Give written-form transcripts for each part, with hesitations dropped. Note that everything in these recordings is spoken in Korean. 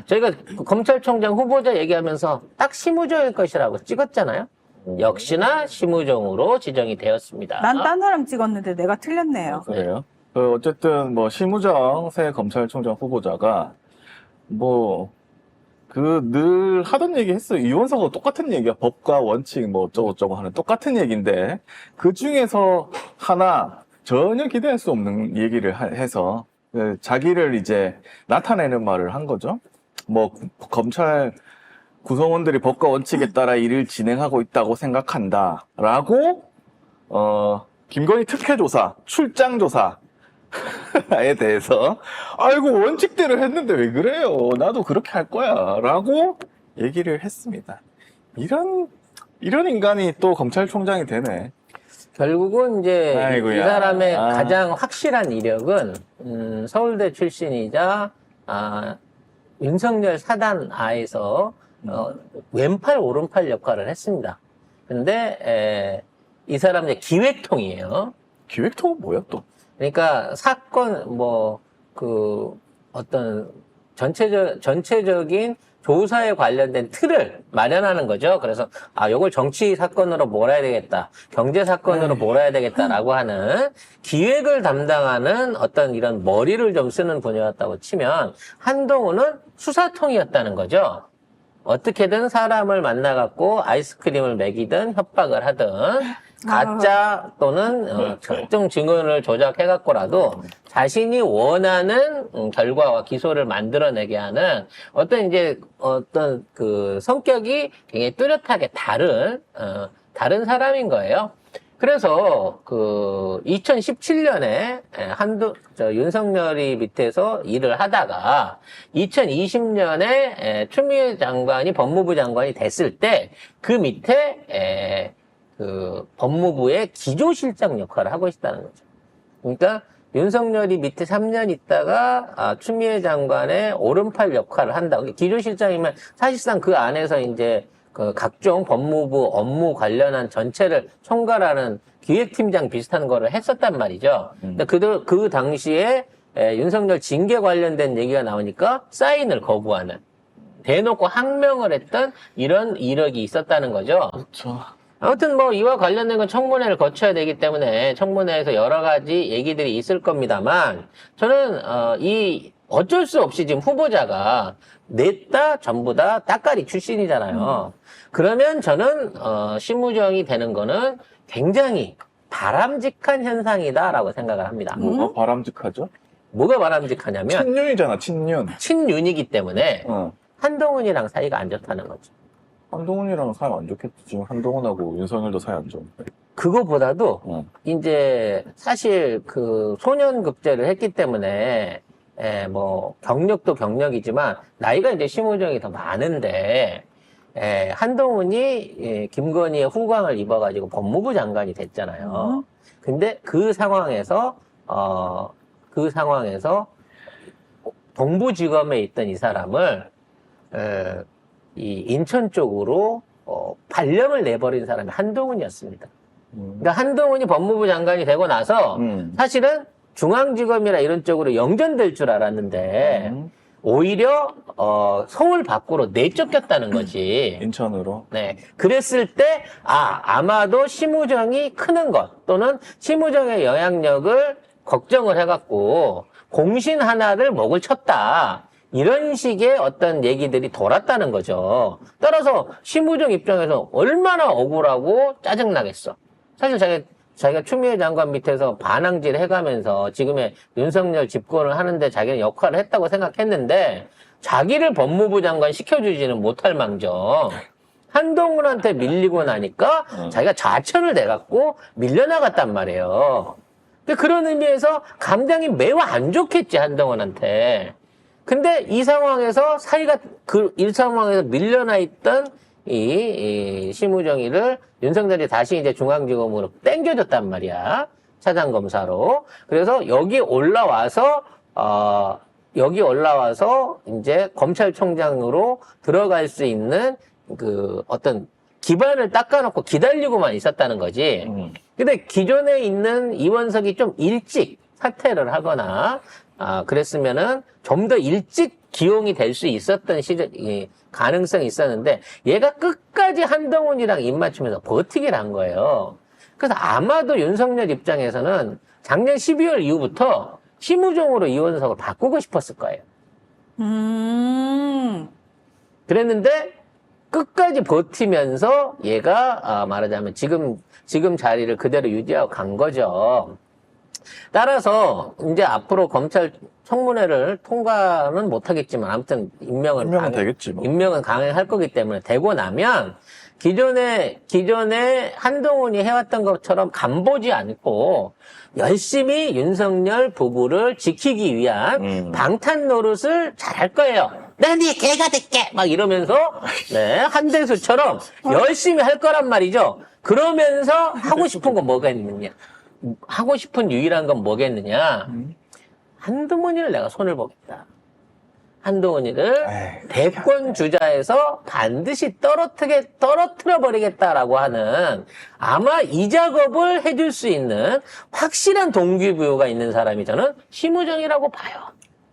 저희가 검찰총장 후보자 얘기하면서 딱 심우정일 것이라고 찍었잖아요. 역시나 심우정으로 지정이 되었습니다. 난 딴 사람 찍었는데 내가 틀렸네요. 그래요? 어쨌든 심우정 새 검찰총장 후보자가 늘 하던 얘기 했어요. 이원석하고 똑같은 얘기야. 법과 원칙 어쩌고저쩌고 하는 똑같은 얘기인데 그 중에서 하나 전혀 기대할 수 없는 얘기를 해서 자기를 이제 나타내는 말을 한 거죠. 검찰 구성원들이 법과 원칙에 따라 일을 진행하고 있다고 생각한다라고 김건희 특혜조사, 출장조사에 대해서 아이고 원칙대로 했는데 왜 그래요? 나도 그렇게 할 거야 라고 얘기를 했습니다. 이런 인간이 또 검찰총장이 되네. 결국은 이제 아이고야. 이 사람의 가장 확실한 이력은 서울대 출신이자 윤석열 사단 하에서 왼팔 오른팔 역할을 했습니다. 근데 이 사람은 이제 기획통이에요. 기획통은 뭐야 또? 그러니까 사건 어떤 전체적인 조사에 관련된 틀을 마련하는 거죠. 그래서 요걸 정치 사건으로 몰아야 되겠다, 경제 사건으로 몰아야 되겠다라고 하는 기획을 담당하는 어떤 이런 머리를 좀 쓰는 분야였다고 치면 한동훈은 수사통이었다는 거죠. 어떻게든 사람을 만나갖고 아이스크림을 먹이든 협박을 하든 가짜 또는 특정 증언을 조작해갖고라도 자신이 원하는 결과와 기소를 만들어내게 하는 어떤 그 성격이 굉장히 뚜렷하게 다른 사람인 거예요. 그래서 2017년에 윤석열이 밑에서 일을 하다가 2020년에 추미애 장관이 법무부 장관이 됐을 때 그 밑에 법무부의 기조실장 역할을 하고 있다는 거죠. 그러니까 윤석열이 밑에 3년 있다가 추미애 장관의 오른팔 역할을 한다. 기조실장이면 사실상 그 안에서 이제 각종 법무부 업무 관련한 전체를 총괄하는 기획팀장 비슷한 거를 했었단 말이죠. 근데 그 당시에 윤석열 징계 관련된 얘기가 나오니까 사인을 거부하는, 대놓고 항명을 했던 이런 이력이 있었다는 거죠. 그렇죠. 아무튼 이와 관련된 건 청문회를 거쳐야 되기 때문에 청문회에서 여러 가지 얘기들이 있을 겁니다만, 저는 어쩔 수 없이 지금 후보자가 넷다 전부 다 따까리 출신이잖아요. 그러면 저는 심우정이 되는 거는 굉장히 바람직한 현상이다라고 생각을 합니다. 뭐가 바람직하죠? 뭐가 바람직하냐면 친윤이잖아, 친윤. 친윤이기 때문에 한동훈이랑 사이가 안 좋다는 거죠. 한동훈이랑 사이 안 좋겠지. 지금 한동훈하고 윤석열도 사이 안 좋은데. 그거보다도 이제 사실 소년급제를 했기 때문에 경력도 경력이지만 나이가 이제 심우정이 더 많은데 한동훈이 김건희의 후광을 입어가지고 법무부 장관이 됐잖아요. 근데 그 상황에서 동부지검에 있던 이 사람을 이 인천 쪽으로 발령을 내버린 사람이 한동훈이었습니다. 그러니까 한동훈이 법무부 장관이 되고 나서 사실은 중앙지검이나 이런 쪽으로 영전될 줄 알았는데 오히려 서울 밖으로 내쫓겼다는 거지. 인천으로. 네. 그랬을 때 아마도 심우정이 크는 것 또는 심우정의 영향력을 걱정을 해갖고 공신 하나를 목을 쳤다, 이런 식의 어떤 얘기들이 돌았다는 거죠. 따라서 심우정 입장에서 얼마나 억울하고 짜증나겠어. 사실 자기가 추미애 장관 밑에서 반항질 해가면서 지금의 윤석열 집권을 하는데 자기는 역할을 했다고 생각했는데 자기를 법무부 장관 시켜주지는 못할 망정 한동훈한테 밀리고 나니까 자기가 좌천을 돼갖고 밀려나갔단 말이에요. 그런 의미에서 감정이 매우 안 좋겠지, 한동훈한테. 근데 이 상황에서 이 상황에서 밀려나 있던 이 심우정이를 윤석열이 다시 이제 중앙지검으로 땡겨줬단 말이야. 차장검사로. 그래서 여기 올라와서 이제 검찰총장으로 들어갈 수 있는 어떤 기반을 닦아놓고 기다리고만 있었다는 거지. 근데 기존에 있는 이원석이 좀 일찍 사퇴를 하거나 그랬으면은 좀 더 일찍 기용이 될 수 있었던 가능성이 있었는데 얘가 끝까지 한동훈이랑 입맞추면서 버티기를 한 거예요. 그래서 아마도 윤석열 입장에서는 작년 12월 이후부터 심우정으로 이원석을 바꾸고 싶었을 거예요. 그랬는데 끝까지 버티면서 얘가 말하자면 지금 자리를 그대로 유지하고 간 거죠. 따라서 이제 앞으로 검찰 청문회를 통과는 못하겠지만 아무튼 임명은 되겠지 뭐. 임명은 강행할 거기 때문에 되고 나면 기존에 한동훈이 해왔던 것처럼 간보지 않고 열심히 윤석열 부부를 지키기 위한 방탄 노릇을 잘할 거예요. 난 네 개가 될게! 막 이러면서, 네, 한대수처럼 열심히 할 거란 말이죠. 그러면서 하고 싶은 건 뭐가 있느냐. 하고 싶은 유일한 건 뭐겠느냐. 한동훈이를 내가 손을 보겠다. 한동훈이를 대권 주자에서 반드시 떨어뜨려 버리겠다라고 하는 아마 이 작업을 해줄 수 있는 확실한 동기부여가 있는 사람이 저는 심우정이라고 봐요.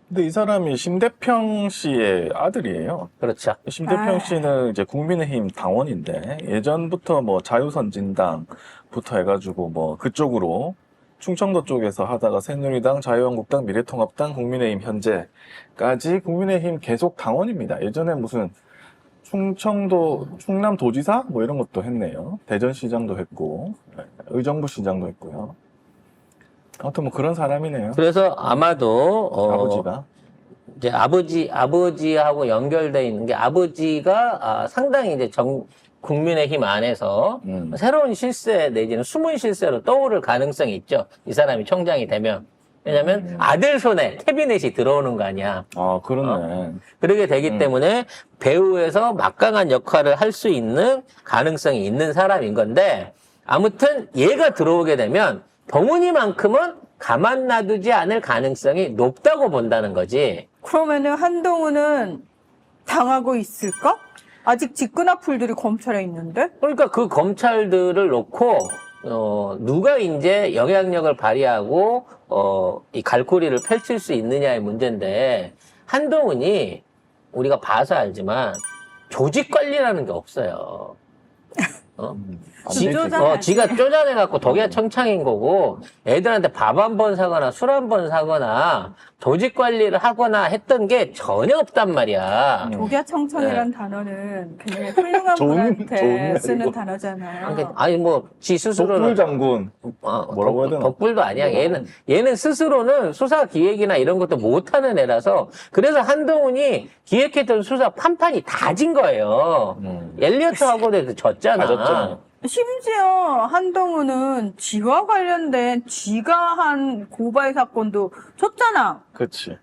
근데 이 사람이 심대평 씨의 아들이에요. 그렇죠. 심대평 씨는 이제 국민의힘 당원인데 예전부터 뭐 자유선진당부터 해가지고 뭐 그쪽으로 충청도 쪽에서 하다가 새누리당, 자유한국당, 미래통합당, 국민의힘 현재까지 국민의힘 계속 당원입니다. 예전에 무슨 충남도지사 뭐 이런 것도 했네요. 대전시장도 했고 의정부 시장도 했고요. 아무튼 뭐 그런 사람이네요. 그래서 아마도 아버지가 이제 아버지하고 연결돼 있는 게 아버지가 상당히 이제 국민의힘 안에서 새로운 실세 내지는 숨은 실세로 떠오를 가능성이 있죠. 이 사람이 총장이 되면. 왜냐면 아들 손에 캐비넷이 들어오는 거 아니야. 아 그렇네. 그러게 되기 때문에 배후에서 막강한 역할을 할 수 있는 가능성이 있는 사람인 건데 아무튼 얘가 들어오게 되면 동훈이만큼은 가만 놔두지 않을 가능성이 높다고 본다는 거지. 그러면은 한동훈은 당하고 있을까? 아직 직근앞풀들이 검찰에 있는데? 그러니까 그 검찰들을 놓고 누가 이제 영향력을 발휘하고 이 갈고리를 펼칠 수 있느냐의 문제인데 한동훈이 우리가 봐서 알지만 조직 관리라는 게 없어요. 지가 쪼잔해갖고 독야 청창인 거고 애들한테 밥 한 번 사거나 술 한 번 사거나 조직 관리를 하거나 했던 게 전혀 없단 말이야. 독야청청이란 단어는 굉장히 훌륭한 분한테 좋은 쓰는 말이고. 단어잖아요. 아니 뭐 지 스스로는 독불 장군 뭐라고 해야 되나? 덕불도 아니야. 얘는 스스로는 수사 기획이나 이런 것도 못하는 애라서 그래서 한동훈이 기획했던 수사 판판이 다 진 거예요. 엘리어트하고도 졌잖아. 다 졌잖아. 심지어 한동훈은 지와 관련된 지가 한 고발 사건도 쳤잖아. 그렇지.